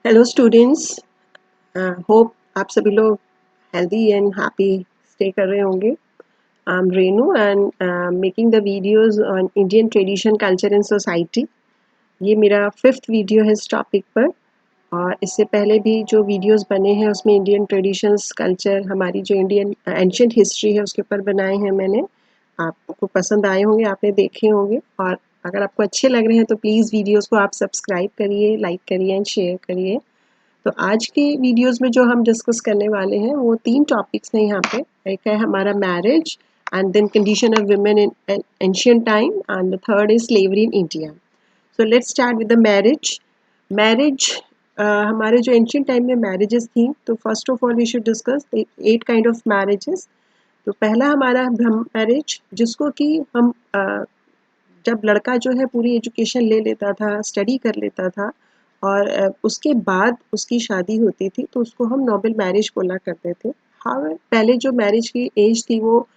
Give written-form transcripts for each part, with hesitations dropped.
Hello students. Hope आप सभी लोग हेल्दी एंड हैप्पी स्टे कर रहे होंगे। I am Renu and making the videos on Indian tradition culture and society. ये मेरा फिफ्थ वीडियो है इस टॉपिक पर। और इससे पहले भी जो वीडियोस बने हैं उसमें इंडियन ट्रेडिशंस कल्चर, हमारी जो इंडियन एंशिएंट हिस्ट्री है उसके ऊपर बनाए हैं मैंने। आपको पसंद आए होंगे, आपने देखे होंगे। और अगर आपको अच्छे लग रहे हैं तो प्लीज़ वीडियोस को आप सब्सक्राइब करिए, लाइक करिए एंड शेयर करिए। तो आज के वीडियोस में जो हम डिस्कस करने वाले हैं वो 3 टॉपिक्स हैं यहाँ पे। एक है हमारा marriage and then condition of women in ancient time and the third is slavery in India. So let's start with the marriage. Marriage हमारे जो एंशिएंट टाइम में मैरिजेस थी, तो first of all we should discuss 8 kind of marriages. तो पहला हमारा ब्रह्म marriage, जिसको कि हम जब लड़का जो है पूरी एजुकेशन ले लेता था, स्टडी कर लेता था और उसके बाद उसकी शादी होती थी तो उसको हम नोबल मैरिज बोला करते थे। हाँ, पहले जो मैरिज की एज थी वो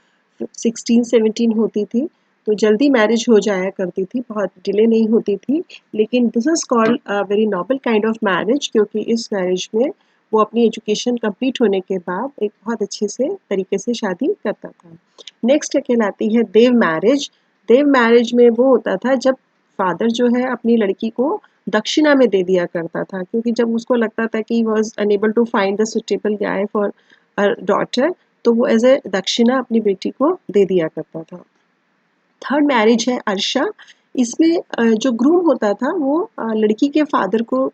16-17 होती थी, तो जल्दी मैरिज हो जाया करती थी, बहुत डिले नहीं होती थी। लेकिन this is called a very noble kind of marriage, क्योंकि इस मैरिज में वो अपनी एजुकेशन कंप्लीट होने के बाद एक बहुत अच्छे से तरीके से शादी करता था। नेक्स्ट कहलाती है देव मैरिज। देव मैरिज में वो होता था जब फादर जो है अपनी लड़की को दक्षिणा में दे दिया करता था, क्योंकि जब उसको लगता था कि was unable to find the suitable guy for a daughter, तो वो एज ए दक्षिणा अपनी बेटी को दे दिया करता था। थर्ड मैरिज है अर्शा। इसमें जो ग्रूम होता था वो लड़की के फादर को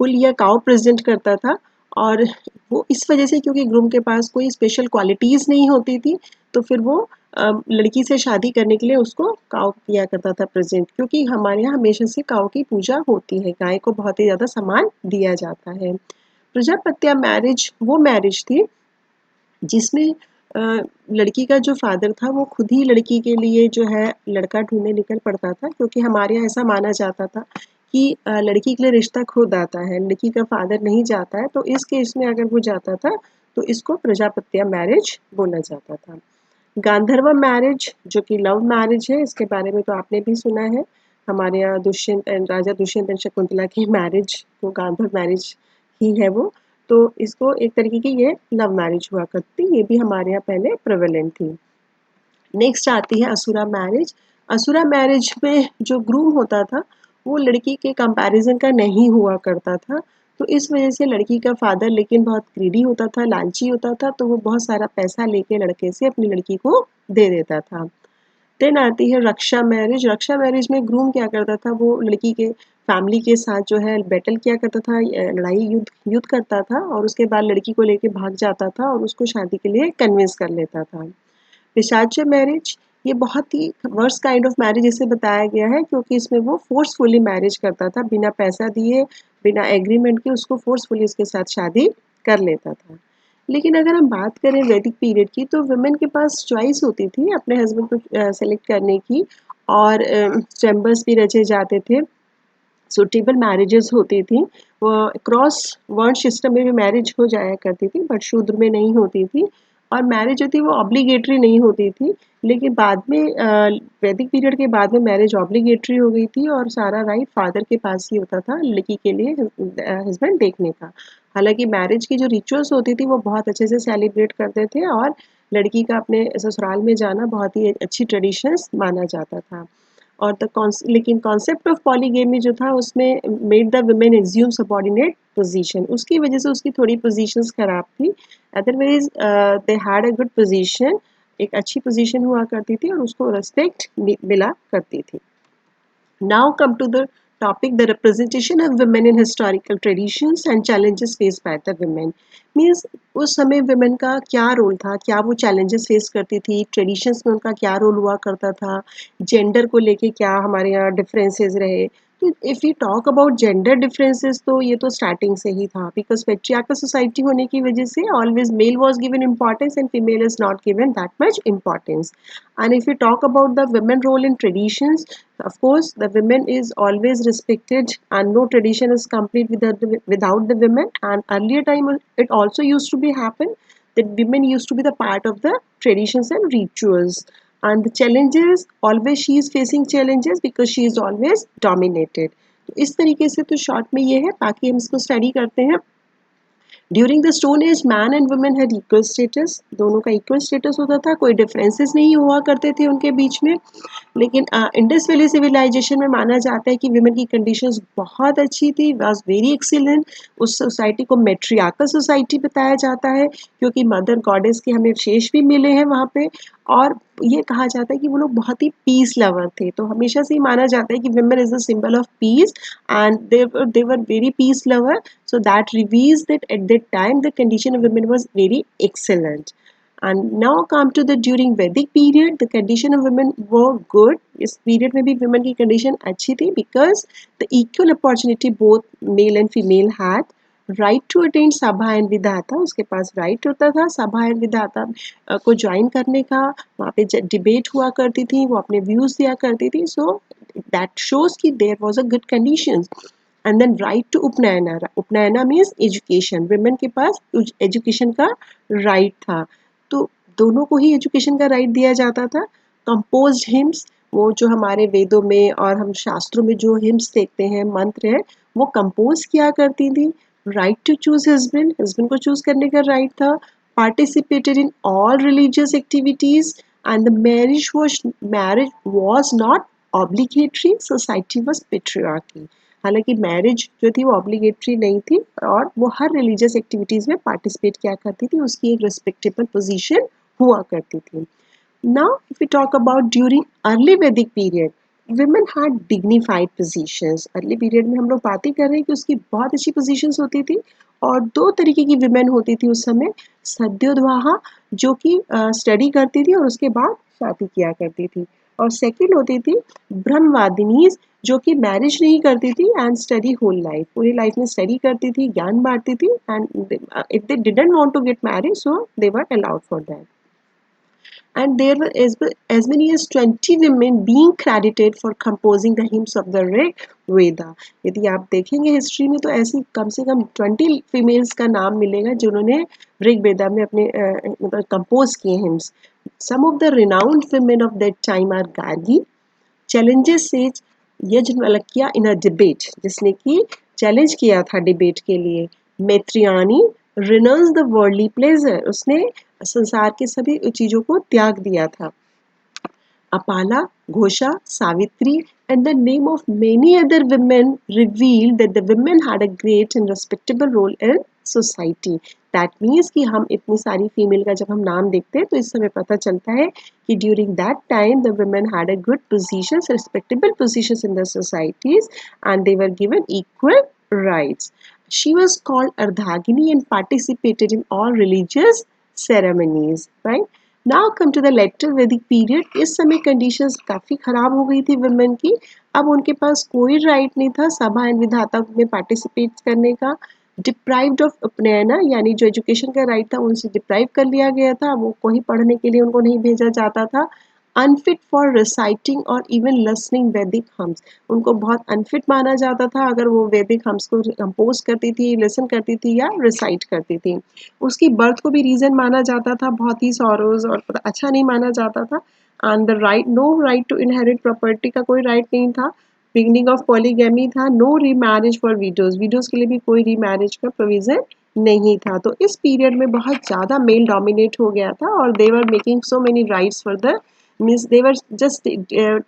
बुल या काउ प्रेजेंट करता था। और वो इस वजह से, क्योंकि ग्रूम के पास कोई स्पेशल क्वालिटीज़ नहीं होती थी, तो फिर वो लड़की से शादी करने के लिए उसको काउ किया करता था प्रेजेंट, क्योंकि हमारे यहाँ हमेशा से काउ की पूजा होती है, गाय को बहुत ही ज़्यादा सम्मान दिया जाता है। प्रजापत्या मैरिज वो मैरिज थी जिसमें लड़की का जो फादर था वो खुद ही लड़की के लिए जो है लड़का ढूंढने निकल पड़ता था, क्योंकि हमारे यहाँ ऐसा माना जाता था कि लड़की के लिए रिश्ता खुद आता है, लड़की का फादर नहीं जाता है। तो इस केस में अगर वो जाता था तो इसको प्रजापत्या मैरिज बोला जाता था। गांधर्व मैरिज जो कि लव मैरिज है, इसके बारे में तो आपने भी सुना है। हमारे यहाँ Dushyant and Raja Dushyant and Shakuntala की मैरिज वो गांधर्व मैरिज ही है वो। तो इसको एक तरीके की ये लव मैरिज हुआ करती, ये भी हमारे यहाँ पहले प्रेवलेंट थी। नेक्स्ट आती है असुरा मैरिज। असुरा मैरिज में जो ग्रूम होता था वो लड़की के कंपैरिजन का नहीं हुआ करता था, तो इस वजह से लड़की का फादर लेकिन बहुत ग्रीडी होता था, लालची होता था, तो वो बहुत सारा पैसा लेके लड़के से अपनी लड़की को दे देता था। देन आती है रक्षा मैरिज। रक्षा मैरिज में ग्रूम क्या करता था, वो लड़की के फैमिली के साथ जो है बैटल किया करता था, लड़ाई युद्ध युद्ध करता था, और उसके बाद लड़की को लेके भाग जाता था और उसको शादी के लिए कन्विंस कर लेता था। पिशाच मैरिज ये बहुत ही वर्स्ट काइंड ऑफ मैरिज इसे बताया गया है, क्योंकि इसमें वो फोर्सफुली मैरिज करता था, बिना पैसा दिए, बिना एग्रीमेंट के उसको फोर्सफुली उसके साथ शादी कर लेता था। लेकिन अगर हम बात करें वैदिक पीरियड की, तो वुमेन के पास चॉइस होती थी अपने हस्बैंड को सेलेक्ट करने की, और चैम्बर्स भी रचे जाते थे, सुटेबल मैरिजेस होती थी। वो क्रॉस वर्ण सिस्टम में भी मैरिज हो जाया करती थी, बट शूद्र में नहीं होती थी। और मैरिज जो थी वो ऑब्लिगेटरी नहीं होती थी, लेकिन बाद में वैदिक पीरियड के बाद में मैरिज ऑब्लिगेटरी हो गई थी, और सारा राइट फादर के पास ही होता था लड़की के लिए हस्बैंड देखने का। हालांकि मैरिज की जो रिचुअल्स होती थी वो बहुत अच्छे से सेलिब्रेट करते थे, और लड़की का अपने ससुराल में जाना बहुत ही अच्छी ट्रेडिशंस माना जाता था। और लेकिन कॉन्सेप्ट ऑफ पॉलीगेमी जो था उसमें made the women assume subordinate position, उसकी वजह से उसकी थोड़ी पोजीशंस खराब थी। Otherwise they had a good position, एक अच्छी पोजीशन हुआ करती थी और उसको रिस्पेक्ट मिला करती थी। Now come to the topic, the representation of women in historical traditions and challenges faced by the women. Means उस समय women का क्या रोल था, क्या वो challenges face करती थी, traditions में उनका क्या रोल हुआ करता था, gender को लेके क्या हमारे यहाँ differences रहे। तो if you talk about gender differences, तो ये तो स्टार्टिंग से ही था, बिकॉज पेट्रियार्कल सोसाइटी होने की वजह से always male was given importance and female is not given that much importance. And if you talk about the women role in traditions, of course, the women is always respected, and no tradition is complete without the women. And earlier time, it also used to be happen that women used to be the part of the traditions and rituals. And the challenges, always she is facing challenges because she is always dominated. तो इस तरीके से तो short में ये है, बाकी हम इसको स्टडी करते हैं। During the stone age man and women had equal status, दोनों का इक्वल स्टेटस होता था, कोई डिफरेंसेस नहीं हुआ करते थे उनके बीच में। लेकिन इंडस वैली सिविलाइजेशन में माना जाता है कि विमेन की कंडीशंस बहुत अच्छी थी, वाज वेरी एक्सीलेंट। उस सोसाइटी को मैट्रियार्कल सोसाइटी बताया जाता है, क्योंकि मदर गॉडेस के हमें शेष भी मिले हैं वहाँ पे। और ये कहा जाता है कि वो लोग बहुत ही पीस लवर थे, तो हमेशा से ही माना जाता है कि women is the symbol of peace, and they were very peace lover, so that reveals that at that time the condition of women was very excellent. And now come to the during Vedic period, the condition of women were good. इस period में भी women की condition अच्छी थी, because the equal opportunity both male and female had. Right to attend सभा and विधाता, उसके पास right होता था सभा एंड विधाता को ज्वाइन करने का, वहाँ पे डिबेट हुआ करती थी, वो अपने व्यूज दिया करती थी। सो दैट शोज कि there was a good condition. And then right to upanayana, upanayana means education, women के पास एजुकेशन का राइट था, तो दोनों को ही एजुकेशन का राइट दिया जाता था। कंपोज्ड हिम्स, वो जो हमारे वेदों में और हम शास्त्रों में जो हिम्स देखते हैं, मंत्र है, वो कंपोज किया करती थी। Right to choose husband, husband को चूज करने का राइट था। Participated in all religious activities, and the marriage was not obligatory, society was patriarchy. हालांकि मैरिज जो थी वो ऑब्लिगेटरी नहीं थी, और वो हर रिलीजियस एक्टिविटीज में पार्टिसिपेट किया करती थी, उसकी एक रिस्पेक्टेबल पोजीशन हुआ करती थी। Now, if we talk about during early Vedic period, women had dignified positions. Early period में हम लोग बात ही कर रहे हैं कि उसकी बहुत अच्छी positions होती थी, और दो तरीके की women होती थी उस समय। सद्योद्वाहा, जो कि स्टडी करती थी और उसके बाद शादी किया करती थी, और सेकंड होती थी ब्रह्मवादिनीज, जो कि मैरिज नहीं करती थी एंड स्टडी होल लाइफ, पूरी लाइफ में स्टडी करती थी, ज्ञान बांटती थी, and if they didn't want to get married, so they were allowed for that. And there were as many as 20 women being credited for composing the hymns of the Rig Veda. यदि आप देखेंगे history में तो ऐसी कम से कम 20 females का नाम मिलेगा जिन्होंने ऋग वेदा में अपने मतलब कंपोज किए hymns. Some of the renowned women of that time are Gargi, challenges sage Yajnavalkya in a debate, जिसने कि चैलेंज किया था डिबेट के लिए। मैत्रियानी रिनर्स द वर्ल्डली प्लेजर, उसने संसार के सभी चीजों को त्याग दिया था। Apala, Ghosha, Savitri, and the name of many other women revealed that the women had a great and respectable role in society. That means कि हम इतनी सारी फीमेल का जब हम नाम देखते हैं तो इस समय पता चलता है कि during that time the women had a good positions, respectable positions in the societies, and they were given equal rights. She was called Ardhagini and participated in all religious ceremonies, right? Now come to the later Vedic period. इस समय conditions काफ़ी ख़राब हो गई थी women की, अब उनके पास कोई राइट नहीं था सभा एंड विधाता में पार्टिसिपेट करने का। डिप्राइव्ड ऑफ उपनयना, यानी जो एजुकेशन का राइट था उनसे डिप्राइव कर लिया गया था, वो कोई पढ़ने के लिए उनको नहीं भेजा जाता था। अनफिट फॉर रिसाइटिंग और इवन लिसनिंग वैदिक हम्स, उनको बहुत अनफिट माना जाता था अगर वो वैदिक हम्स को कंपोज करती थी, लिसन करती थी या रिसाइट करती थी। उसकी बर्थ को भी रीज़न माना जाता था, बहुत ही सॉरोज और अच्छा नहीं माना जाता था। And the right, no right to inherit property का कोई राइट नहीं था। बिगनिंग ऑफ पॉलीगैमी था, no remarriage for widows, widows के लिए भी कोई रीमैरिज का प्रोविजन नहीं था। तो इस पीरियड में बहुत ज़्यादा मेल डोमिनेट हो गया था, और they were making so many rights for the, means they were just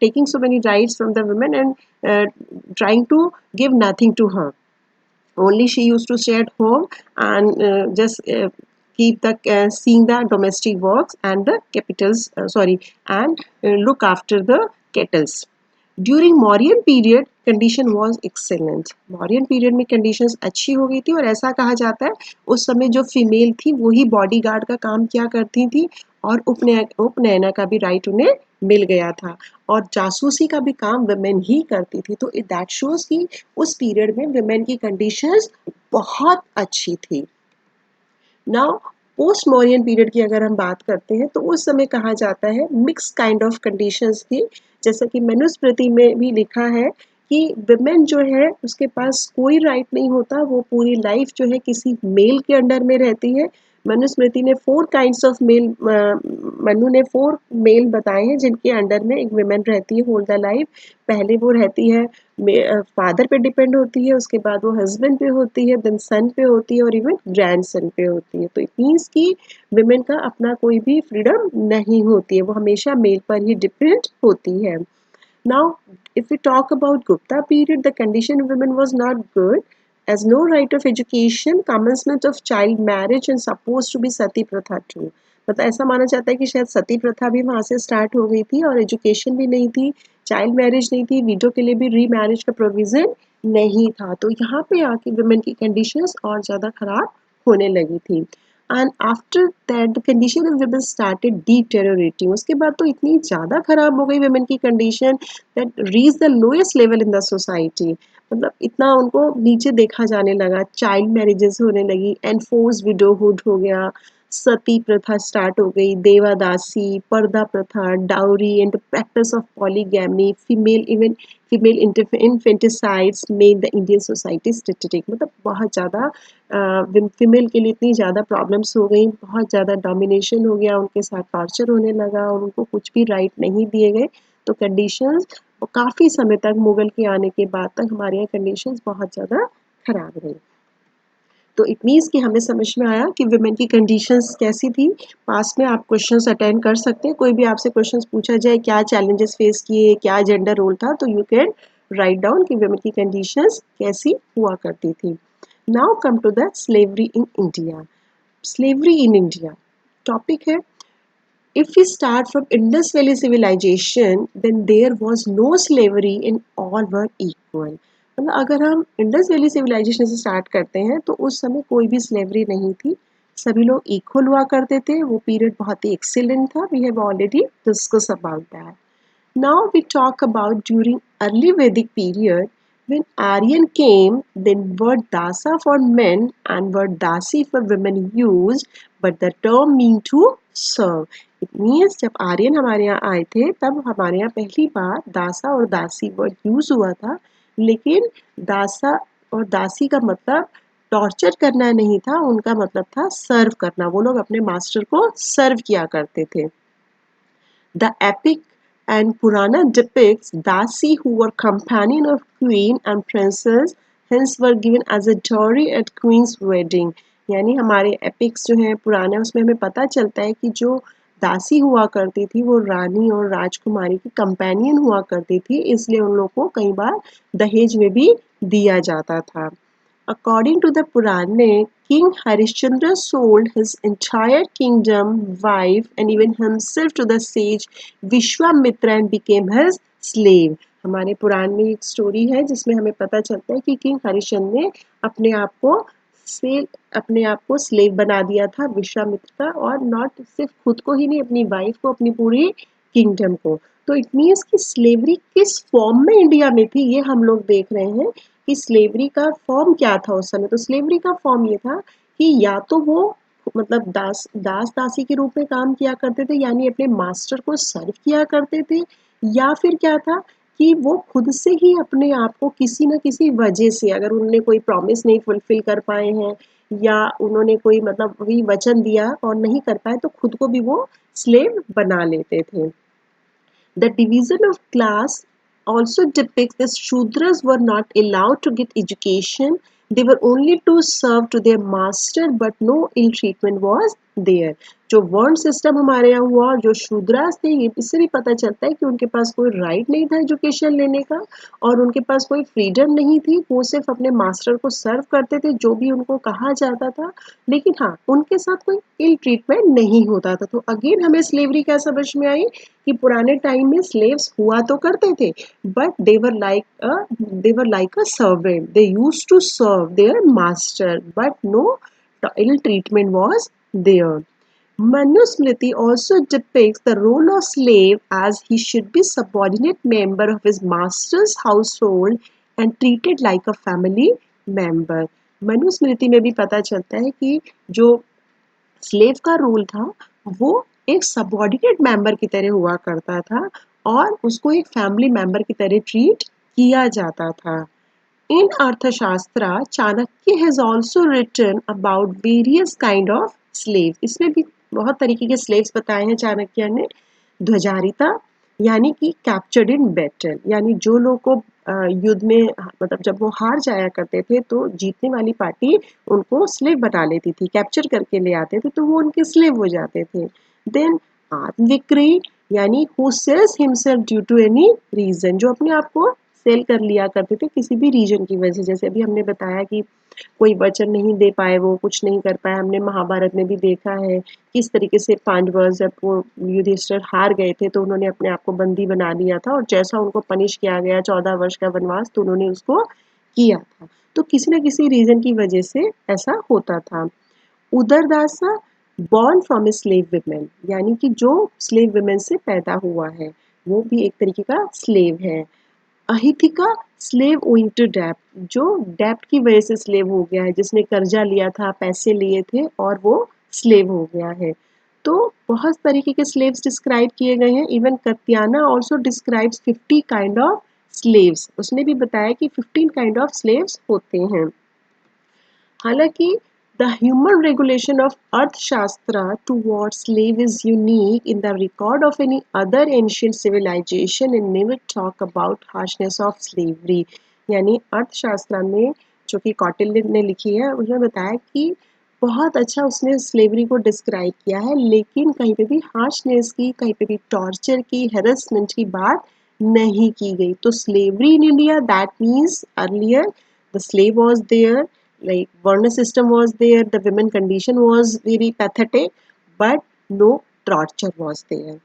taking so many rights from the women and trying to give nothing to her. Only she used to stay at home and just keep the seeing the domestic works and the capitals and look after the kettles. During Mauryan period condition was excellent, Mauryan period में conditions अच्छी हो गई थी, और ऐसा कहा जाता है उस समय जो फीमेल थी वही बॉडी गार्ड का काम किया करती थी, और उपनयना का भी राइट उन्हें मिल गया था, और जासूसी का भी काम वुमेन ही करती थी। तो दैट शोज कि उस पीरियड में वुमेन की कंडीशंस बहुत अच्छी थी। नाउ पोस्ट मौर्यन पीरियड की अगर हम बात करते हैं तो उस समय कहा जाता है मिक्स काइंड ऑफ कंडीशंस थी, जैसा कि मनुस्मृति में भी लिखा है कि विमेन जो है उसके पास कोई राइट नहीं होता, वो पूरी लाइफ जो है किसी मेल के अंडर में रहती है। मनुस्मृति ने 4 काइंड्स ऑफ मेल मनु ने 4 मेल बताए हैं जिनके अंडर में एक विमेन रहती है होल द लाइफ। पहले वो रहती है फादर पे डिपेंड होती है, उसके बाद वो हस्बैंड पे होती है, देन सन पे होती है और इवन ग्रैंडसन पे होती है। तो इट मीन्स कि विमेन का अपना कोई भी फ्रीडम नहीं होती है, वो हमेशा मेल पर ही डिपेंड होती है। Now, if we talk about Gupta period, the condition of women was not good, as no right of education, commencement of child marriage and supposed to be sati pratha too. मतलब ऐसा माना जाता है कि शायद सती प्रथा भी वहाँ से स्टार्ट हो गई थी और एजुकेशन भी नहीं थी, चाइल्ड मैरिज नहीं थी, विडो के लिए भी री मैरिज का प्रोविज़न नहीं था। तो यहाँ पे आके वुमेन की कंडीशंस और ज़्यादा खराब होने लगी थी। And after that the condition of women started deteriorating. उसके बाद तो इतनी ज़्यादा खराब हो गई वुमेन की condition that reach the lowest level in the society. मतलब इतना उनको नीचे देखा जाने लगा, चाइल्ड मैरिजेस होने लगी, एनफोर्स विडोहुड हो गया, सती प्रथा स्टार्ट हो गई, देवादासी, पर्दा प्रथा, dowry and the practice of polygamy, female infanticides made the Indian society static. मतलब बहुत ज़्यादा फीमेल के लिए इतनी ज़्यादा प्रॉब्लम्स हो गई, बहुत ज़्यादा डोमिनेशन हो गया, उनके साथ टॉर्चर होने लगा और उनको कुछ भी राइट नहीं दिए गए। तो कंडीशंस काफ़ी समय तक मुगल के आने के बाद तक हमारे यहाँ कंडीशंस बहुत ज़्यादा खराब रही। तो इट मीन्स कि हमें समझ में आया कि वुमेन की कंडीशंस कैसी थी। पास में आप क्वेश्चंस अटेंड कर सकते हैं, कोई भी आपसे क्वेश्चंस पूछा जाए क्या चैलेंजेस फेस किए, क्या जेंडर रोल था, तो यू कैन राइट डाउन कि वुमेन की कंडीशंस कैसी हुआ करती थी। Now come to the slavery in India. Slavery in India topic है। If we start from Indus Valley civilization, then there was no slavery and all were equal. मतलब अगर हम इंडस वैली सिविलाइजेशन से start करते हैं तो उस समय कोई भी स्लेवरी नहीं थी, सभी लोग इक्वल हुआ करते थे। वो पीरियड बहुत ही एक्सीलेंट था। We have already discuss about that. Now we talk about during early Vedic period when Aryan came, then word dasa for men and word dasi for women used, but the term mean to serve. It means जब आर्यन हमारे यहाँ आए थे तब हमारे यहाँ पहली बार दासा और दासी वर्ड यूज हुआ था, लेकिन दासा और दासी का मतलब टॉर्चर करना नहीं था, उनका मतलब था सर्व करना। वो लोग अपने मास्टर को सर्व किया करते थे। The epic and Purana depicts Dasi who were companion of queen and princess, hence were given as a dowry at queen's wedding। यानी हमारे एपिक्स जो हैं पुराने, उसमें हमें पता चलता है कि जो दासी हुआ करती थी वो रानी और राजकुमारी की कंपेनियन हुआ करती थी, इसलिए उन लोगों को कई बार दहेज में भी दिया जाता था। According to the Purana, King Harishchandra sold his entire kingdom, wife, and even himself to the sage Vishwamitra and became his slave। हमारे पुराण में एक स्टोरी है जिसमें हमें पता चलता है कि किंग हरिश्चंद्र ने अपने आप को से अपने आप को स्लेव बना दिया था विश्वामित्र का, और नॉट सिर्फ खुद को ही नहीं, अपनी वाइफ को, अपनी पूरी किंगडम को। तो इट मीन्स कि स्लेवरी किस फॉर्म में इंडिया में थी ये हम लोग देख रहे हैं कि स्लेवरी का फॉर्म क्या था उस समय। तो स्लेवरी का फॉर्म ये था कि या तो वो मतलब दासी के रूप में काम किया करते थे, यानी अपने मास्टर को सर्व किया करते थे, या फिर क्या था कि वो खुद से ही अपने आप को किसी न किसी वजह से, अगर उन्होंने कोई प्रॉमिस नहीं फुलफिल कर पाए हैं या उन्होंने कोई मतलब वही वचन दिया और नहीं कर पाए, तो खुद को भी वो स्लेव बना लेते थे। The division of class also depicts that Shudras were not allowed to get education. They were only to serve to their master, but no ill treatment was there. जो वर्ण सिस्टम हमारे यहाँ हुआ, जो शूद्रास थे, ये इससे भी पता चलता है कि उनके पास कोई राइट नहीं था एजुकेशन लेने का और उनके पास कोई फ्रीडम नहीं थी। वो सिर्फ अपने मास्टर को सर्व करते थे जो भी उनको कहा जाता था, लेकिन हाँ, उनके साथ कोई इल ट्रीटमेंट नहीं होता था। तो अगेन हमें स्लेवरी क्या समझ में आई कि पुराने टाइम में स्लेव्स हुआ तो करते थे, but they were like a servant, they used to serve their master, but no ill treatment was there. Manusmriti also depicts the role of slave as he should be subordinate member of his master's household and treated like a family member. Manusmriti में भी पता चलता है कि जो slave का role था वो एक सबऑर्डिनेट मेंबर की तरह हुआ करता था और उसको एक फैमिली मेंबर की तरह ट्रीट किया जाता था। In Arthashastra, Chanakya has also written about various kind of slave, इसमें भी बहुत तरीके के स्लेव्स बताए हैं चाणक्य ने। ध्वजारिता यानी कि कैप्चर्ड इन बैटल, यानी जो लोग को युद्ध में मतलब जब वो हार जाया करते थे तो जीतने वाली पार्टी उनको स्लेव बना लेती थी, कैप्चर करके ले आते थे तो वो उनके स्लेव हो जाते थे। देन आत्मविक्रय यानी who sells himself due to any reason, जो अपने आप को सेल कर लिया करते थे किसी भी रीजन की वजह से। जैसे अभी हमने बताया कि कोई वचन नहीं दे पाए, वो कुछ नहीं कर पाए। हमने महाभारत में भी देखा है किस तरीके से पांडव जब वो युधिष्ठिर हार गए थे तो उन्होंने अपने आप को बंदी बना लिया था और जैसा उनको पनिश किया गया 14 वर्ष का वनवास तो उन्होंने उसको किया था। तो किसी न किसी रीजन की वजह से ऐसा होता था। Udaradasa born from a slave women, यानी कि जो स्लेव विमेन से पैदा हुआ है वो भी एक तरीके का स्लेव है। अहिथिका स्लेव ओइंग टू डेप्ट, जो डेप्ट की वजह से स्लेव हो गया है, जिसने कर्जा लिया था, पैसे लिए थे और वो स्लेव हो गया है। तो बहुत तरीके के स्लेव्स डिस्क्राइब किए गए हैं। Even Katyayana also describes 50 kind of slaves, उसने भी बताया कि 15 काइंड ऑफ स्लेव्स होते हैं। हालांकि the human regulation of Arthashastra towards slave is unique in the record of any other ancient civilization and never talk about harshness of slavery। यानी अर्थशास्त्र में जो कि कौटिल्य ने लिखी है उसने बताया कि बहुत अच्छा उसने स्लेवरी को डिस्क्राइब किया है, लेकिन कहीं पे भी हार्शनेस की, कहीं पे भी टॉर्चर की, हेरसमेंट की बात नहीं की गई। तो slavery in India that means earlier the slave was there, like Varna system was there, the women condition was very pathetic, but no torture was there.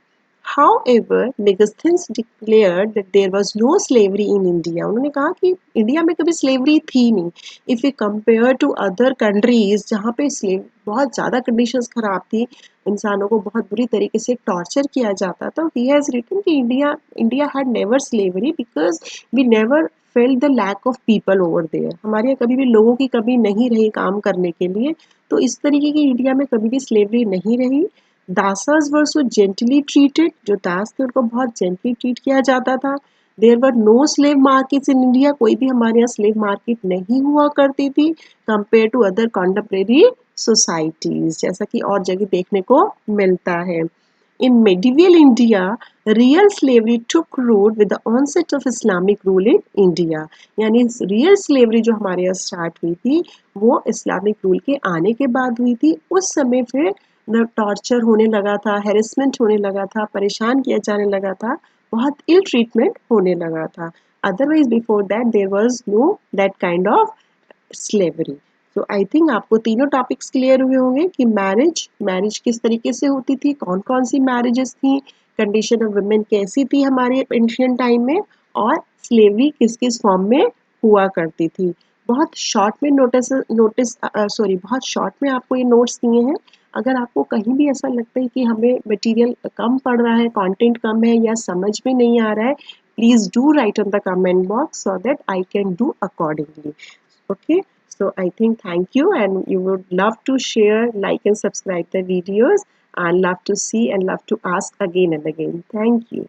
However, Megasthenes declared that there was no slavery in India। उन्होंने कहा कि India में कभी slavery थी नहीं। If you compare to other countries जहाँ पे slave बहुत ज़्यादा कंडीशंस खराब थी, इंसानों को बहुत बुरी तरीके से टॉर्चर किया जाता था, ही हैज़ रिटन कि India had never slavery because we never felt the lack of people over there. हमारे यहाँ कभी भी लोगों की कमी नहीं रही काम करने के लिए, तो इस तरीके की इंडिया में कभी भी स्लेवरी नहीं रही। दासास वर सो जेंटली ट्रीटेड, जो दास थे उनको बहुत जेंटली ट्रीट किया जाता था। There were no slave markets in India, कोई भी हमारे यहाँ स्लेव मार्केट नहीं हुआ करती थी compare to other contemporary societies, जैसा कि और जगह देखने को मिलता है। In medieval India, real slavery took root with the onset of Islamic rule in India। यानी रियल स्लेवरी जो हमारे यहाँ स्टार्ट हुई थी वो इस्लामिक रूल के आने के बाद हुई थी। उस समय फिर टॉर्चर होने लगा था, हेरेसमेंट होने लगा था, परेशान किया जाने लगा था, बहुत इल ट्रीटमेंट होने लगा था। Otherwise before that there was no that kind of slavery. तो आई थिंक आपको तीनों टॉपिक्स क्लियर हुए होंगे कि मैरिज किस तरीके से होती थी, कौन कौन सी मैरिजेस थी, कंडीशन ऑफ वुमेन कैसी थी हमारे एंशिएंट टाइम में, और स्लेवरी किस किस फॉर्म में हुआ करती थी। बहुत शॉर्ट में बहुत शॉर्ट में आपको ये नोट्स दिए हैं। अगर आपको कहीं भी ऐसा लगता है कि हमें मटेरियल कम पड़ रहा है, कंटेंट कम है या समझ में नहीं आ रहा है, please do write on the comment box so that I can do accordingly। Okay, so I think thank you, and you would love to share, like and subscribe the videos, and love to see and love to ask again and again. Thank you.